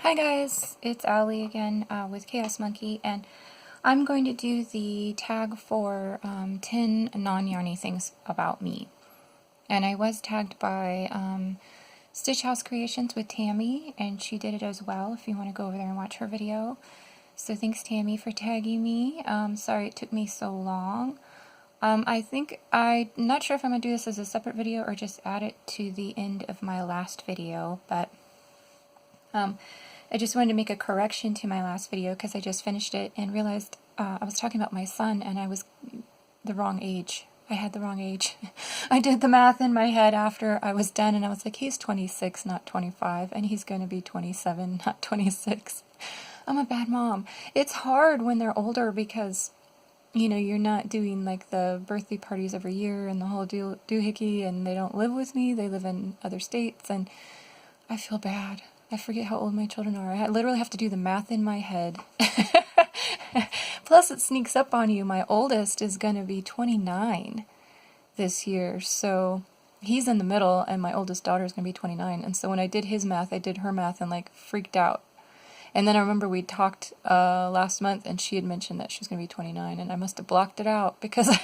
Hi guys, it's Allie again with Chaos Monkey, and I'm going to do the tag for 10 non-yarny things about me. And I was tagged by Stitch House Creations with Tammy, and she did it as well if you want to go over there and watch her video. So thanks Tammy for tagging me. Sorry it took me so long. I'm not sure if I'm going to do this as a separate video or just add it to the end of my last video, but I just wanted to make a correction to my last video because I just finished it and realized I was talking about my son and I was the wrong age. I had the wrong age. I did the math in my head after I was done and I was like, he's 26, not 25, and he's going to be 27, not 26. I'm a bad mom. It's hard when they're older because, you know, you're not doing like the birthday parties every year and the whole doohickey, and they don't live with me. They live in other states and I feel bad. I forget how old my children are. I literally have to do the math in my head. Plus it sneaks up on you. My oldest is going to be 29 this year, so he's in the middle, and my oldest daughter is going to be 29. And so when I did his math, I did her math and like freaked out. And then I remember we talked last month and she had mentioned that she was going to be 29, and I must have blocked it out because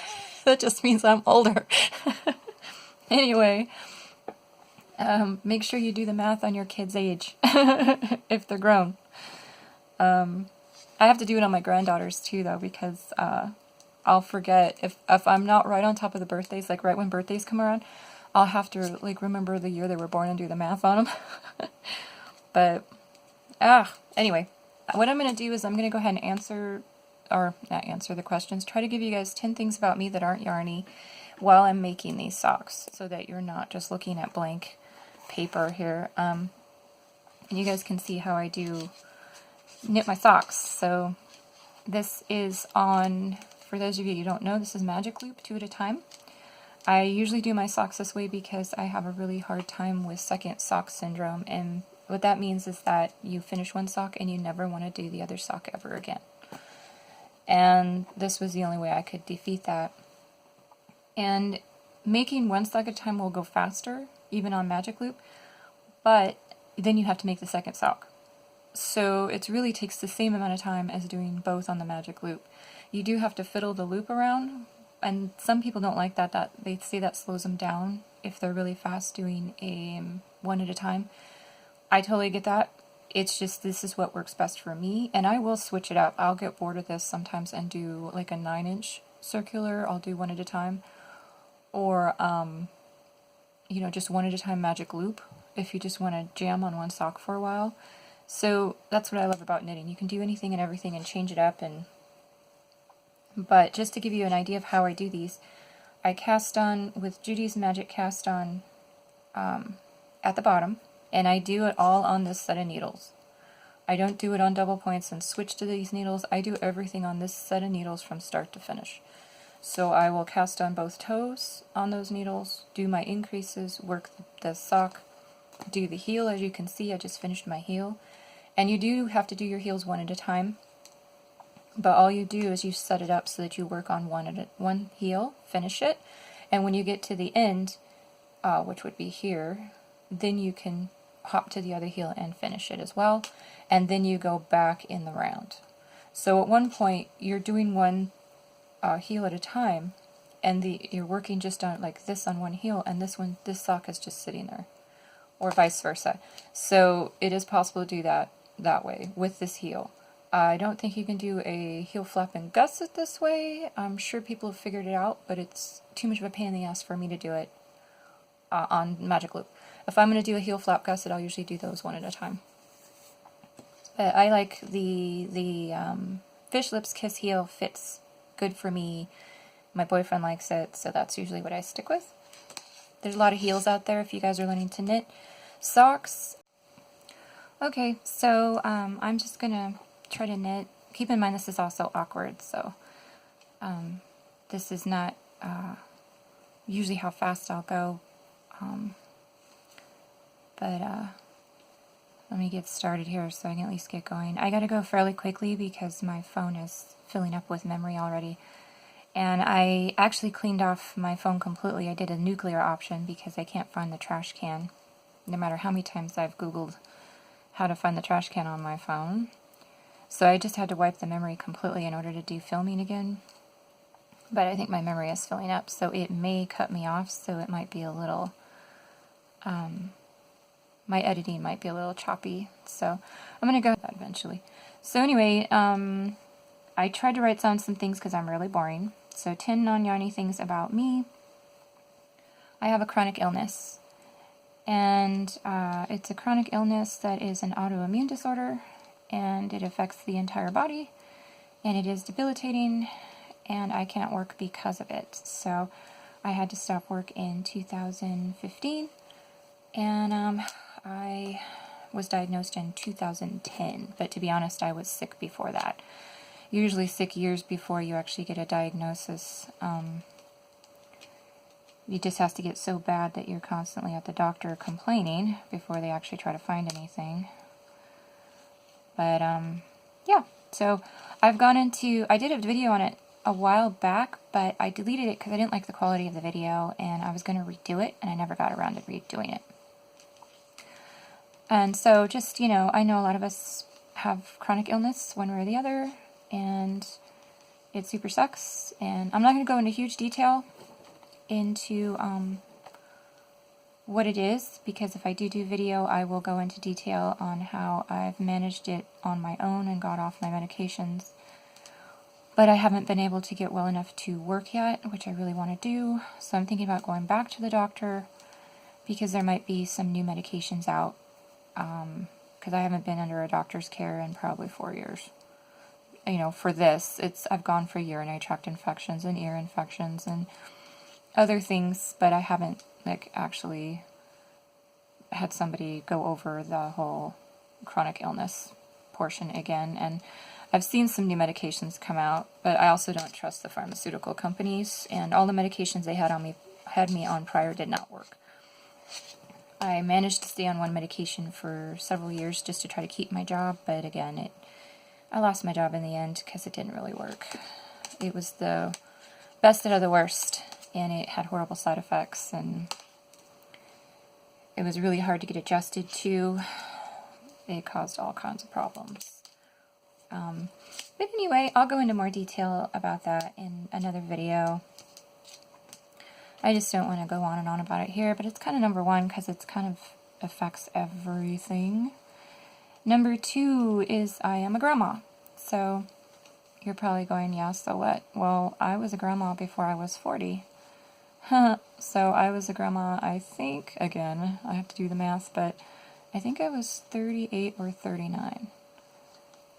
that just means I'm older. Anyway. Make sure you do the math on your kid's age, if they're grown. I have to do it on my granddaughters too, though, because I'll forget. If I'm not right on top of the birthdays, like right when birthdays come around, I'll have to like remember the year they were born and do the math on them. But, anyway, what I'm going to do is I'm going to go ahead and answer, or not answer the questions, try to give you guys 10 things about me that aren't yarny while I'm making these socks, so that you're not just looking at blank paper here, and you guys can see how I do knit my socks. So this is on, for those of you who don't know, this is magic loop 2 at a time. I usually do my socks this way because I have a really hard time with second sock syndrome, and what that means is that you finish one sock and you never want to do the other sock ever again. And this was the only way I could defeat that. And making one sock at a time will go faster, even on magic loop, but then you have to make the second sock. So it really takes the same amount of time as doing both on the magic loop. You do have to fiddle the loop around, and some people don't like that. They say that slows them down if they're really fast doing a one at a time. I totally get that. It's just this is what works best for me, and I will switch it up. I'll get bored of this sometimes and do like a 9-inch circular. I'll do one at a time, or you know, just one at a time magic loop if you just want to jam on one sock for a while. So that's what I love about knitting. You can do anything and everything and change it up. But just to give you an idea of how I do these, I cast on with Judy's Magic Cast On at the bottom, and I do it all on this set of needles. I don't do it on double points and switch to these needles. I do everything on this set of needles from start to finish. So I will cast on both toes on those needles, do my increases, work the sock, do the heel. As you can see, I just finished my heel. And you do have to do your heels one at a time, but all you do is you set it up so that you work on one heel, finish it, and when you get to the end, which would be here, then you can hop to the other heel and finish it as well, and then you go back in the round. So at one point, you're doing one heel at a time, and you're working just on like this on one heel, and this sock is just sitting there, or vice versa. So it is possible to do that way with this heel. I don't think you can do a heel flap and gusset this way. I'm sure people have figured it out, but it's too much of a pain in the ass for me to do it on magic loop. If I'm going to do a heel flap gusset, I'll usually do those one at a time. But I like the fish lips kiss heel, fits good for me. My boyfriend likes it, so that's usually what I stick with. There's a lot of heels out there if you guys are learning to knit socks. Okay, so I'm just gonna try to knit. Keep in mind this is also awkward, so this is not usually how fast I'll go. But let me get started here so I can at least get going. I gotta go fairly quickly because my phone is filling up with memory already. And I actually cleaned off my phone completely. I did a nuclear option because I can't find the trash can. No matter how many times I've Googled how to find the trash can on my phone. So I just had to wipe the memory completely in order to do filming again. But I think my memory is filling up, so it may cut me off, so it might be a little, my editing might be a little choppy. So I'm going to go with that eventually. So anyway, I tried to write down some things because I'm really boring. So 10 non-Yarny things about me. I have a chronic illness. And it's a chronic illness that is an autoimmune disorder. And it affects the entire body. And it is debilitating. And I can't work because of it. So I had to stop work in 2015. And I was diagnosed in 2010. But to be honest, I was sick before that. Usually sick years before you actually get a diagnosis. It just has to get so bad that you're constantly at the doctor complaining before they actually try to find anything. But, yeah. So I've gone into, I did a video on it a while back, but I deleted it because I didn't like the quality of the video, and I was going to redo it, and I never got around to redoing it. And so just, you know, I know a lot of us have chronic illness one way or the other, and it super sucks. And I'm not going to go into huge detail into what it is, because if I do video, I will go into detail on how I've managed it on my own and got off my medications. But I haven't been able to get well enough to work yet, which I really want to do. So I'm thinking about going back to the doctor, because there might be some new medications out, because I haven't been under a doctor's care in probably 4 years. You know, for this, I've gone for urinary tract infections and ear infections and other things, but I haven't, like, actually had somebody go over the whole chronic illness portion again. And I've seen some new medications come out, but I also don't trust the pharmaceutical companies, and all the medications they had me on prior did not work. I managed to stay on one medication for several years just to try to keep my job, but again, I lost my job in the end because it didn't really work. It was the best out of the worst, and it had horrible side effects, and it was really hard to get adjusted to. It caused all kinds of problems. But anyway, I'll go into more detail about that in another video. I just don't want to go on and on about it here, but it's kind of number one because it's kind of affects everything. Number two is I am a grandma. So you're probably going, yeah, so what? Well, I was a grandma before I was 40. So I was a grandma, I think, again, I have to do the math, but I think I was 38 or 39.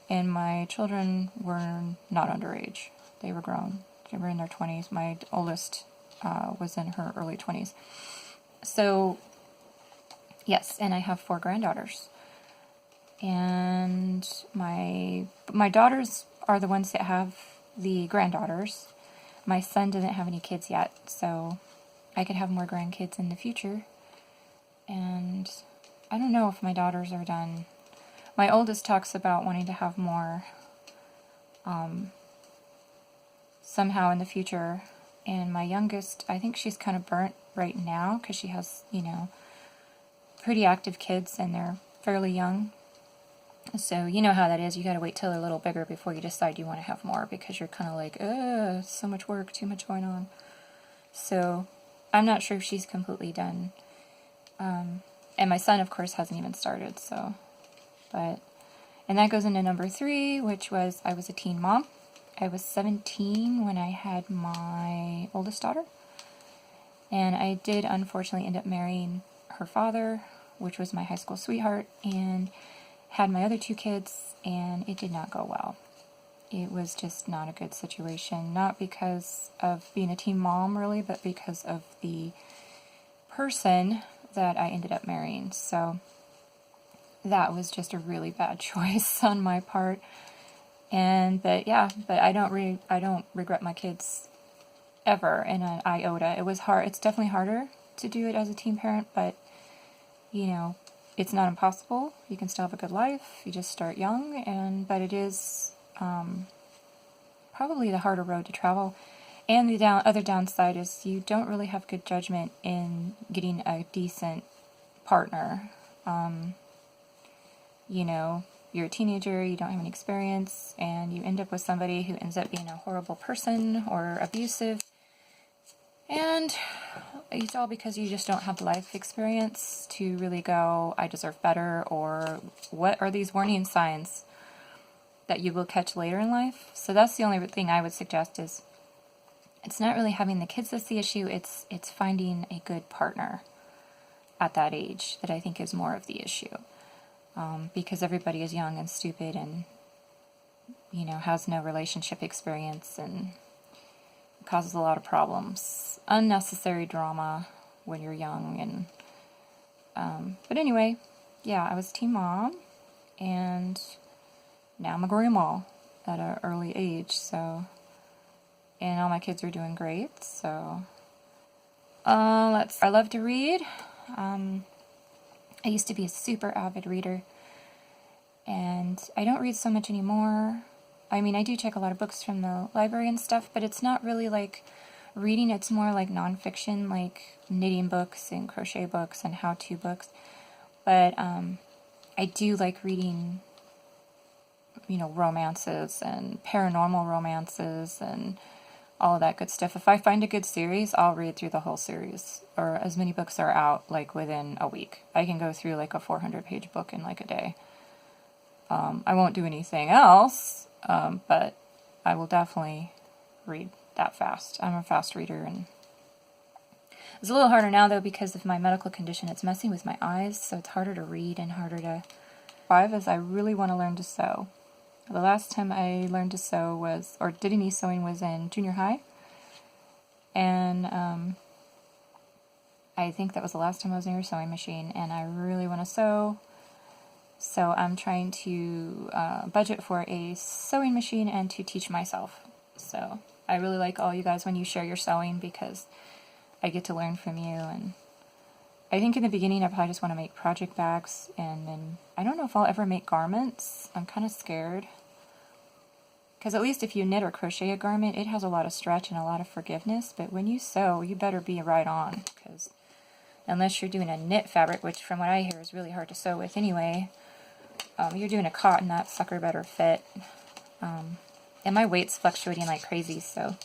And my children were not underage. They were grown. They were in their 20s. My oldest was in her early 20s. So, yes, and I have 4 granddaughters. And my daughters are the ones that have the granddaughters. My son doesn't have any kids yet, so I could have more grandkids in the future. And I don't know if my daughters are done. My oldest talks about wanting to have more somehow in the future. And my youngest, I think she's kind of burnt right now because she has, you know, pretty active kids and they're fairly young. So you know how that is. You got to wait till they're a little bigger before you decide you want to have more, because you're kind of like, so much work, too much going on. So I'm not sure if she's completely done. And my son, of course, hasn't even started. So, and that goes into number 3, which was I was a teen mom. I was 17 when I had my oldest daughter. And I did unfortunately end up marrying her father, which was my high school sweetheart, and had my other 2 kids, and it did not go well. It was just not a good situation, not because of being a teen mom really, but because of the person that I ended up marrying. So that was just a really bad choice on my part. But I don't regret my kids ever in an iota. It was hard. It's definitely harder to do it as a teen parent, but you know, it's not impossible. You can still have a good life. You just start young, but it is probably the harder road to travel. And the other downside is you don't really have good judgment in getting a decent partner. you know, you're a teenager, you don't have any experience, and you end up with somebody who ends up being a horrible person or abusive. And it's all because you just don't have the life experience to really go, I deserve better, or what are these warning signs that you will catch later in life. So that's the only thing I would suggest is it's not really having the kids that's the issue, it's finding a good partner at that age that I think is more of the issue. Because everybody is young and stupid and, you know, has no relationship experience and causes a lot of problems. Unnecessary drama when you're young. And but anyway, yeah, I was teen mom, and now I'm a grandma at an early age, so, and all my kids are doing great, so, I love to read. I used to be a super avid reader, and I don't read so much anymore. I mean, I do check a lot of books from the library and stuff, but it's not really like reading, it's more like nonfiction, like knitting books and crochet books and how-to books. But I do like reading, you know, romances and paranormal romances and all of that good stuff. If I find a good series, I'll read through the whole series, or as many books are out, like within a week. I can go through like a 400-page book in like a day. I won't do anything else, but I will definitely read that fast. I'm a fast reader, and it's a little harder now though because of my medical condition. It's messing with my eyes, so it's harder to read and harder to... 5 is I really want to learn to sew. The last time I learned to sew was, or did any sewing, was in junior high. And I think that was the last time I was near a sewing machine, and I really want to sew. So I'm trying to budget for a sewing machine and to teach myself. So I really like all you guys when you share your sewing, because I get to learn from you. And I think in the beginning I probably just want to make project bags, and then I don't know if I'll ever make garments. I'm kind of scared. Because at least if you knit or crochet a garment, it has a lot of stretch and a lot of forgiveness. But when you sew, you better be right on. Because unless you're doing a knit fabric, which from what I hear is really hard to sew with anyway, you're doing a cotton, that sucker better fit. And my weight's fluctuating like crazy, so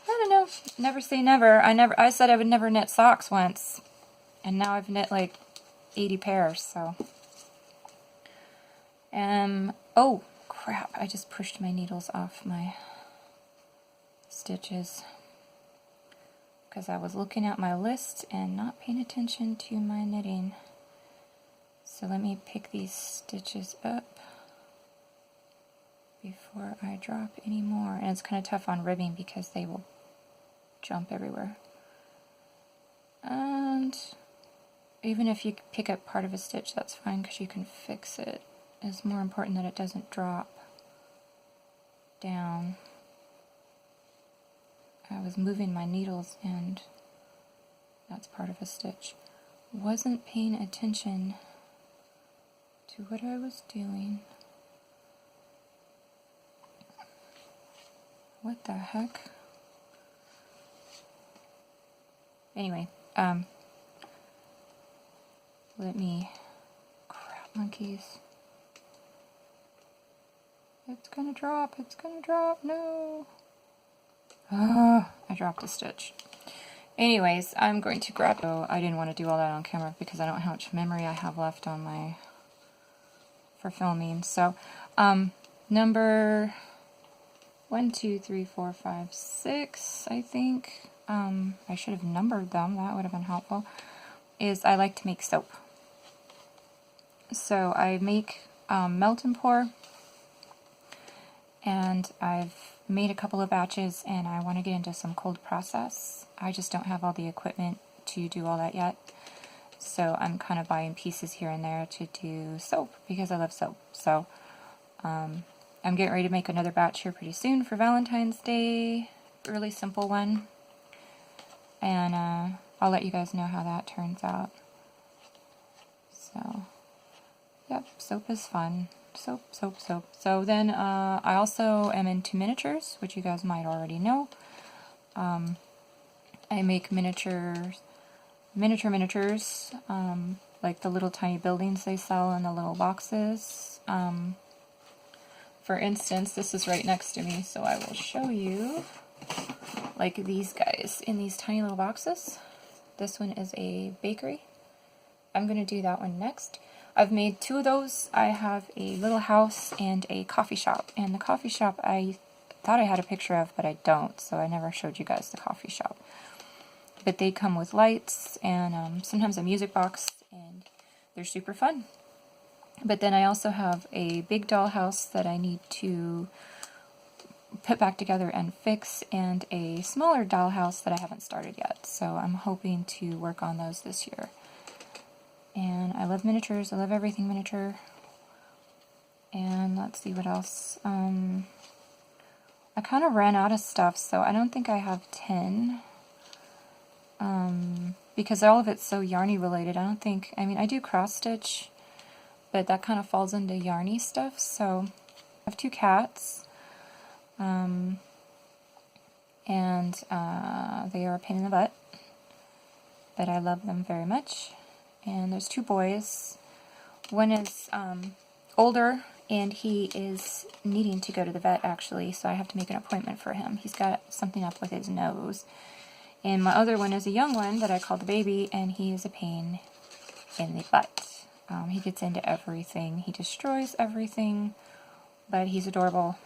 I don't know. Never say never. I said I would never knit socks once, and now I've knit like 80 pairs, so. Oh, crap, I just pushed my needles off my stitches because I was looking at my list and not paying attention to my knitting. So let me pick these stitches up before I drop any more. And it's kind of tough on ribbing because they will jump everywhere. And even if you pick up part of a stitch, that's fine because you can fix it. It's more important that it doesn't drop down. I was moving my needles and that's part of a stitch. Wasn't paying attention to what I was doing. What the heck? Anyway, let me... Crap, monkeys. It's gonna drop, no! Ah, I dropped a stitch. Anyways, I'm going to grab... Oh, I didn't want to do all that on camera because I don't know how much memory I have left on my... for filming. So, number 1, 2, 3, 4, 5, 6, I think. I should have numbered them, that would have been helpful. Is I like to make soap. So I make melt and pour, and I've made a couple of batches, and I want to get into some cold process. I just don't have all the equipment to do all that yet. So I'm kind of buying pieces here and there to do soap because I love soap. So I'm getting ready to make another batch here pretty soon for Valentine's Day. Really simple one. And I'll let you guys know how that turns out. So, yep, soap is fun. Soap, soap, soap. So then I also am into miniatures, which you guys might already know. I make miniatures, like like the little tiny buildings they sell in the little boxes. For instance, this is right next to me, so I will show you, like these guys in these tiny little boxes. This one is a bakery. I'm going to do that one next. I've made 2 of those. I have a little house and a coffee shop. And the coffee shop I thought I had a picture of, but I don't, so I never showed you guys the coffee shop. But they come with lights and sometimes a music box, and they're super fun. But then I also have a big dollhouse that I need to put back together and fix, and a smaller dollhouse that I haven't started yet. So I'm hoping to work on those this year. And I love miniatures. I love everything miniature. And let's see what else. I kind of ran out of stuff, so I don't think I have 10. Because all of it's so Yarny related. I don't think, I mean, I do cross stitch, but that kind of falls into Yarny stuff. So I have 2 cats. And they are a pain in the butt, but I love them very much. And there's 2 boys. One is older, and he is needing to go to the vet, actually, so I have to make an appointment for him. He's got something up with his nose. And my other one is a young one that I call the baby, and he is a pain in the butt. He gets into everything. He destroys everything, but he's adorable,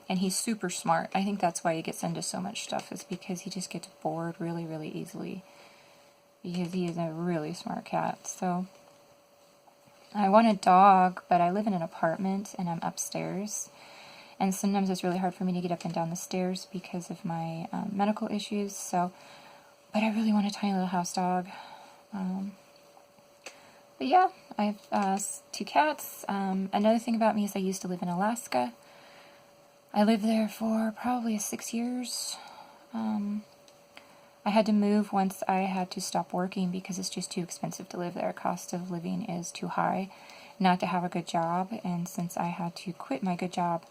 and he's super smart. I think that's why he gets into so much stuff, is because he just gets bored really, really easily. Because he is a really smart cat. So I want a dog, but I live in an apartment and I'm upstairs, and sometimes it's really hard for me to get up and down the stairs because of my medical issues. So, but I really want a tiny little house dog. But yeah, I have 2 cats. Another thing about me is I used to live in Alaska. I lived there for probably 6 years. I had to move once I had to stop working because it's just too expensive to live there. Cost of living is too high not to have a good job, and since I had to quit my good job,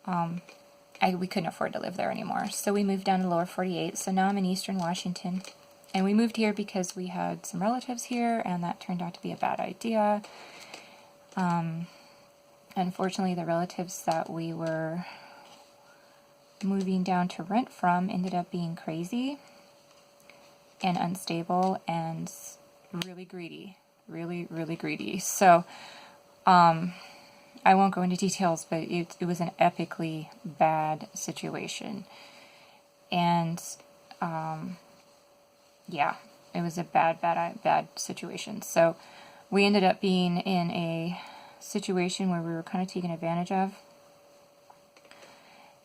we couldn't afford to live there anymore. So we moved down to lower 48, so now I'm in Eastern Washington. And we moved here because we had some relatives here, and that turned out to be a bad idea. Unfortunately, the relatives that we were moving down to rent from ended up being crazy and unstable and really greedy. Really, really greedy. So, I won't go into details, but it was an epically bad situation. And, yeah, it was a bad situation. So, we ended up being in a situation where we were kind of taken advantage of.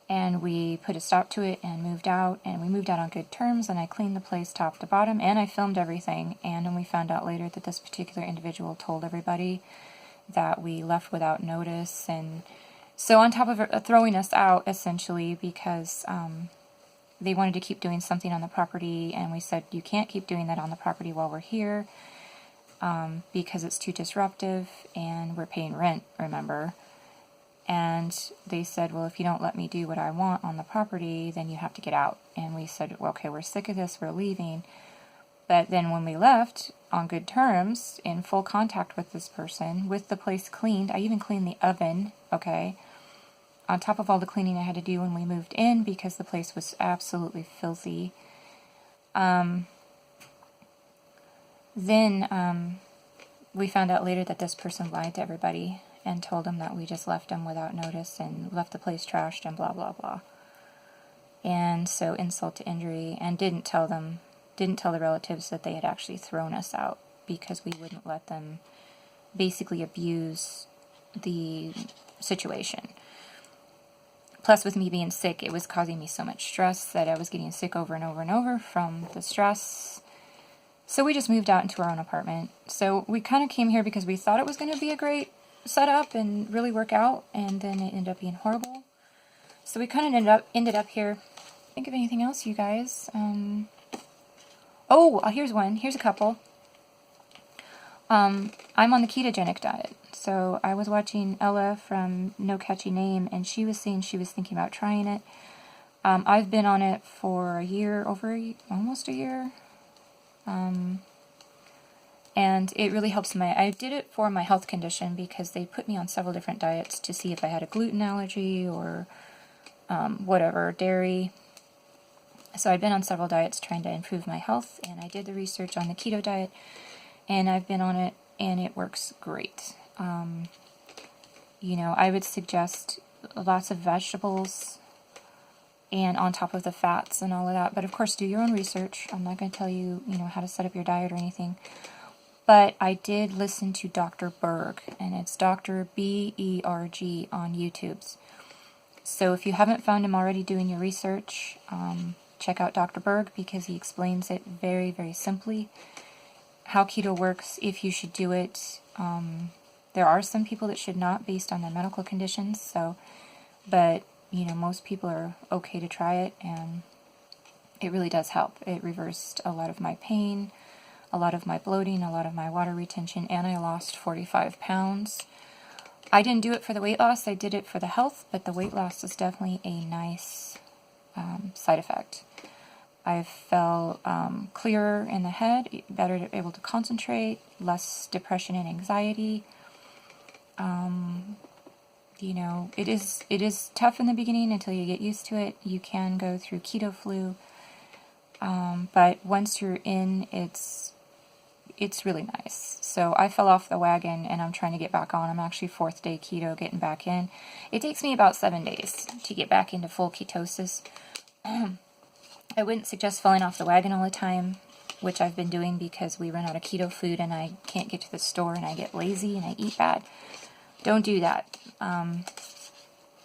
And we put a stop to it and moved out, and we moved out on good terms, and I cleaned the place top to bottom, and I filmed everything. And then we found out later that this particular individual told everybody that we left without notice, and so on top of throwing us out, essentially, because they wanted to keep doing something on the property, and we said, you can't keep doing that on the property while we're here, because it's too disruptive, and we're paying rent, remember? And they said, well, if you don't let me do what I want on the property, then you have to get out. And we said, well, okay, we're sick of this, we're leaving. But then when we left, on good terms, in full contact with this person, with the place cleaned, I even cleaned the oven, okay, on top of all the cleaning I had to do when we moved in, because the place was absolutely filthy. Then we found out later that this person lied to everybody and told them that we just left them without notice and left the place trashed and blah, blah, blah. And so insult to injury, and didn't tell the relatives that they had actually thrown us out because we wouldn't let them basically abuse the situation. Plus, with me being sick, it was causing me so much stress that I was getting sick over and over and over from the stress. So we just moved out into our own apartment. So we kind of came here because we thought it was going to be a great setup and really work out, and then it ended up being horrible. So we kind of ended up here. Think of anything else, you guys? Oh, here's one. Here's a couple. I'm on the ketogenic diet. So I was watching Ella from No Catchy Name, and she was saying she was thinking about trying it. I've been on it for a year, almost a year. And it really helps I did it for my health condition because they put me on several different diets to see if I had a gluten allergy or whatever, dairy. So I'd been on several diets trying to improve my health, and I did the research on the keto diet, and I've been on it, and it works great. You know, I would suggest lots of vegetables and on top of the fats and all of that. But of course, do your own research. I'm not going to tell you, you know, how to set up your diet or anything. But I did listen to Dr. Berg, and it's Dr. B-E-R-G on YouTube. So if you haven't found him already doing your research, check out Dr. Berg because he explains it very, very simply. How keto works, if you should do it. There are some people that should not based on their medical conditions, so, but, you know, most people are okay to try it, and it really does help. It reversed a lot of my pain, a lot of my bloating, a lot of my water retention, and I lost 45 pounds. I didn't do it for the weight loss, I did it for the health, but the weight loss is definitely a nice side effect. I felt clearer in the head, better able to concentrate, less depression and anxiety. You know, it is tough in the beginning until you get used to it. You can go through keto flu, but once you're in, it's really nice. So I fell off the wagon and I'm trying to get back on. I'm actually 4th day keto, getting back in. It takes me about 7 days to get back into full ketosis. I wouldn't suggest falling off the wagon all the time, which I've been doing because we run out of keto food and I can't get to the store and I get lazy and I eat bad. Don't do that,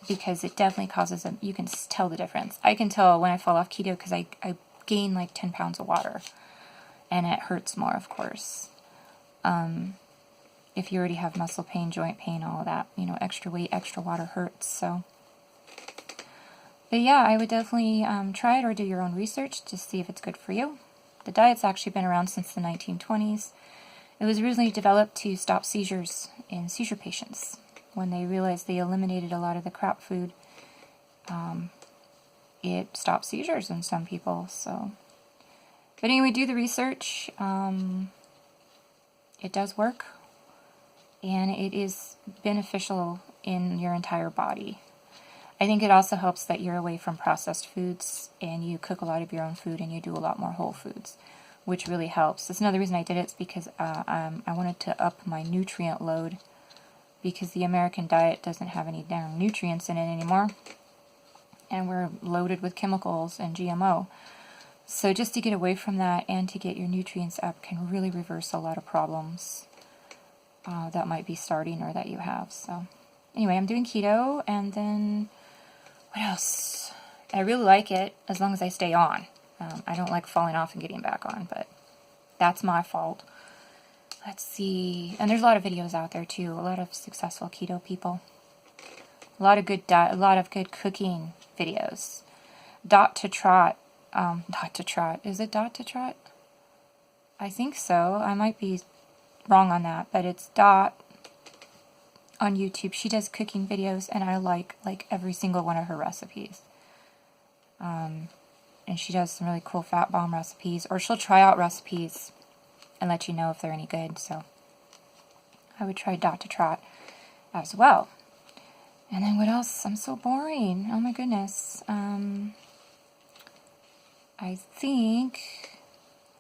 because it definitely causes you can tell the difference. I can tell when I fall off keto because I gain like 10 pounds of water. And it hurts more, of course. If you already have muscle pain, joint pain, all of that, you know, extra weight, extra water hurts. So, but yeah, I would definitely try it or do your own research to see if it's good for you. The diet's actually been around since the 1920s. It was originally developed to stop seizures in seizure patients. When they realized they eliminated a lot of the crap food, it stopped seizures in some people, so... But anyway, do the research. It does work, and it is beneficial in your entire body. I think it also helps that you're away from processed foods, and you cook a lot of your own food, and you do a lot more whole foods, which really helps. That's another reason I did it, is because I wanted to up my nutrient load, because the American diet doesn't have any damn nutrients in it anymore, and we're loaded with chemicals and GMO. So just to get away from that and to get your nutrients up can really reverse a lot of problems that might be starting or that you have. So anyway, I'm doing keto, and then what else? I really like it as long as I stay on. I don't like falling off and getting back on, but that's my fault. Let's see. And there's a lot of videos out there too. A lot of successful keto people. A lot of good cooking videos. Dot to Trot. Is it Dot to Trot? I think so. I might be wrong on that, but it's Dot on YouTube. She does cooking videos, and I like every single one of her recipes. And she does some really cool fat bomb recipes, or she'll try out recipes and let you know if they're any good. So I would try Dot to Trot as well. And then what else? I'm so boring. Oh my goodness. I think...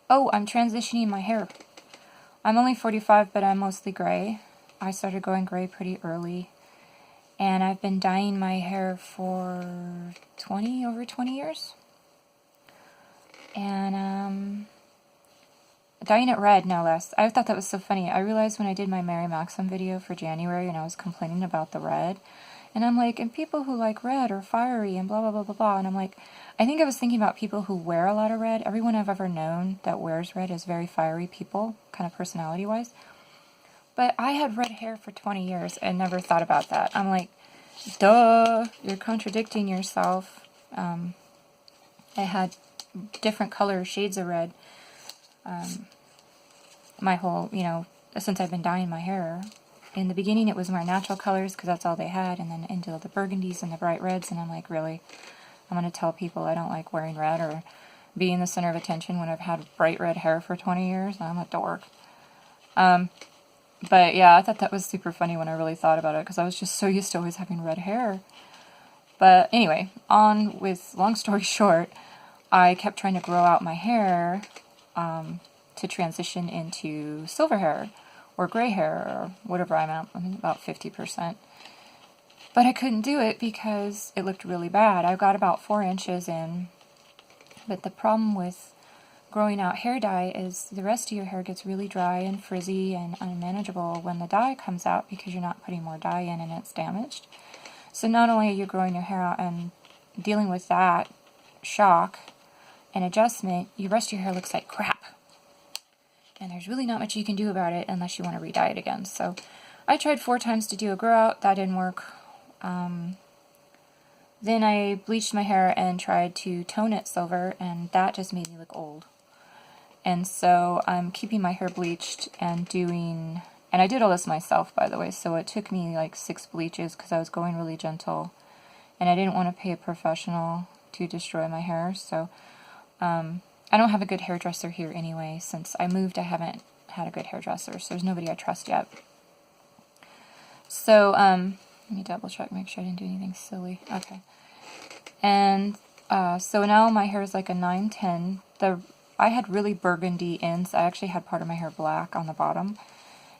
Oh, I'm transitioning my hair. I'm only 45, but I'm mostly gray. I started going gray pretty early. And I've been dyeing my hair for over 20 years. And, dyeing it red, no less. I thought that was so funny. I realized when I did my Mary Maxim video for January and I was complaining about the red. And I'm like, and people who like red are fiery and blah, blah, blah, blah, blah. And I'm like, I think I was thinking about people who wear a lot of red. Everyone I've ever known that wears red is very fiery people, kind of personality-wise. But I had red hair for 20 years and never thought about that. I'm like, duh, you're contradicting yourself. I had different color shades of red my whole, since I've been dyeing my hair. In the beginning, it was more natural colors because that's all they had, and then into the burgundies and the bright reds, and I'm like, really? I'm going to tell people I don't like wearing red or being the center of attention when I've had bright red hair for 20 years? I'm a dork. But yeah, I thought that was super funny when I really thought about it, because I was just so used to always having red hair. But anyway, on with long story short, I kept trying to grow out my hair to transition into silver hair or gray hair or whatever I'm at. I'm about 50%. But I couldn't do it because it looked really bad. I got about 4 inches in. But the problem with growing out hair dye is the rest of your hair gets really dry and frizzy and unmanageable when the dye comes out, because you're not putting more dye in and it's damaged. So not only are you growing your hair out and dealing with that shock and adjustment, the rest of your hair looks like crap. And there's really not much you can do about it unless you want to re-dye it again. So I tried 4 times to do a grow out. That didn't work. Then I bleached my hair and tried to tone it silver, and that just made me look old. And so I'm keeping my hair bleached and doing, and I did all this myself, by the way, so it took me like 6 bleaches because I was going really gentle, and I didn't want to pay a professional to destroy my hair. So I don't have a good hairdresser here anyway. Since I moved, I haven't had a good hairdresser, so there's nobody I trust yet. So let me double check, make sure I didn't do anything silly. Okay. And so now my hair is like a 9-10. I had really burgundy ends. I actually had part of my hair black on the bottom.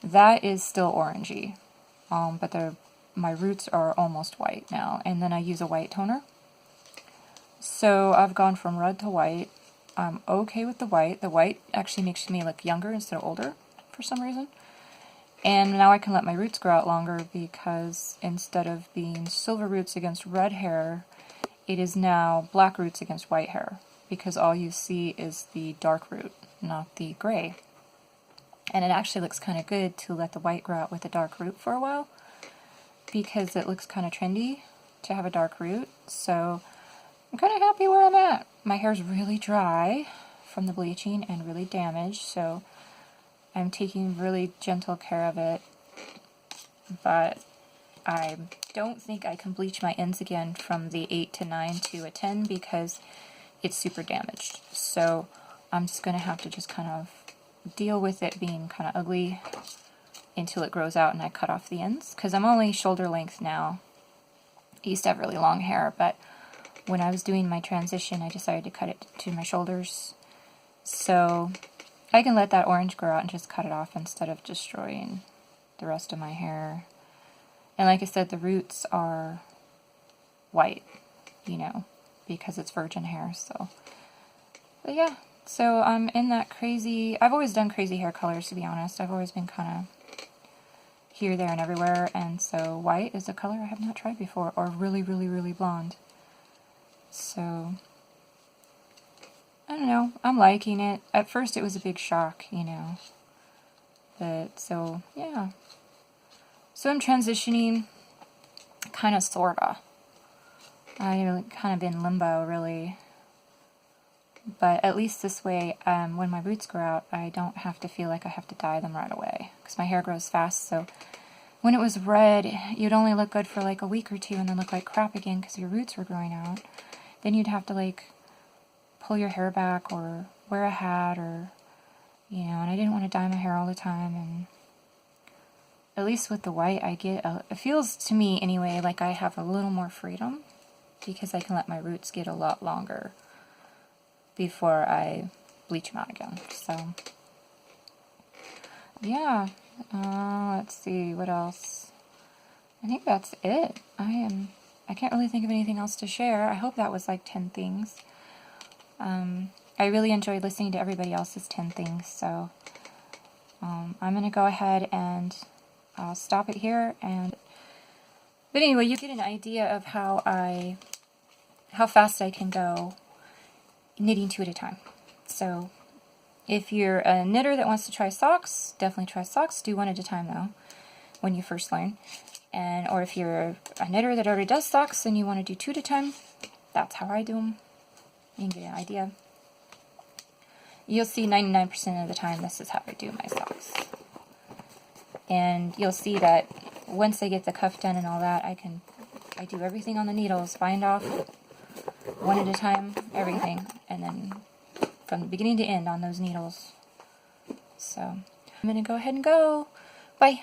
That is still orangey. But my roots are almost white now. And then I use a white toner. So I've gone from red to white. I'm okay with the white. The white actually makes me look younger instead of older for some reason. And now I can let my roots grow out longer, because instead of being silver roots against red hair, it is now black roots against white hair, because all you see is the dark root, not the gray. And it actually looks kind of good to let the white grow out with a dark root for a while, because it looks kind of trendy to have a dark root. So I'm kind of happy where I'm at. My hair's really dry from the bleaching and really damaged, so I'm taking really gentle care of it. But I don't think I can bleach my ends again from the 8 to 9 to a 10, because it's super damaged. So I'm just going to have to just kind of deal with it being kind of ugly until it grows out and I cut off the ends, because I'm only shoulder length now. I used to have really long hair, but when I was doing my transition, I decided to cut it to my shoulders. So I can let that orange grow out and just cut it off instead of destroying the rest of my hair. And like I said, the roots are white, because it's virgin hair. So, but yeah, so I'm in that crazy, I've always done crazy hair colors, to be honest. I've always been kind of here, there, and everywhere. And so white is a color I have not tried before, or really, really, really blonde. So I don't know, I'm liking it. At first it was a big shock, but so yeah. So I'm transitioning, kind of, sorta. I'm kind of in limbo, really. But at least this way, when my roots grow out, I don't have to feel like I have to dye them right away, because my hair grows fast. So when it was red, you'd only look good for like a week or 2 and then look like crap again because your roots were growing out. Then you'd have to like pull your hair back or wear a hat, or and I didn't want to dye my hair all the time. And at least with the white, I get it feels to me anyway like I have a little more freedom, because I can let my roots get a lot longer before I bleach them out again. So yeah, let's see what else. I think that's it. I can't really think of anything else to share. I hope that was like 10 things. I really enjoyed listening to everybody else's 10 things, so I'm going to go ahead and stop it here. But anyway, you get an idea of how fast I can go knitting 2 at a time. So if you're a knitter that wants to try socks, definitely try socks. Do 1 at a time though, when you first learn. Or if you're a knitter that already does socks and you want to do 2 at a time, that's how I do them. You can get an idea. You'll see 99% of the time this is how I do my socks. And you'll see that once I get the cuff done and all that, I do everything on the needles, bind off 1 at a time, everything, and then from the beginning to end on those needles. So, I'm gonna go ahead and go. Bye.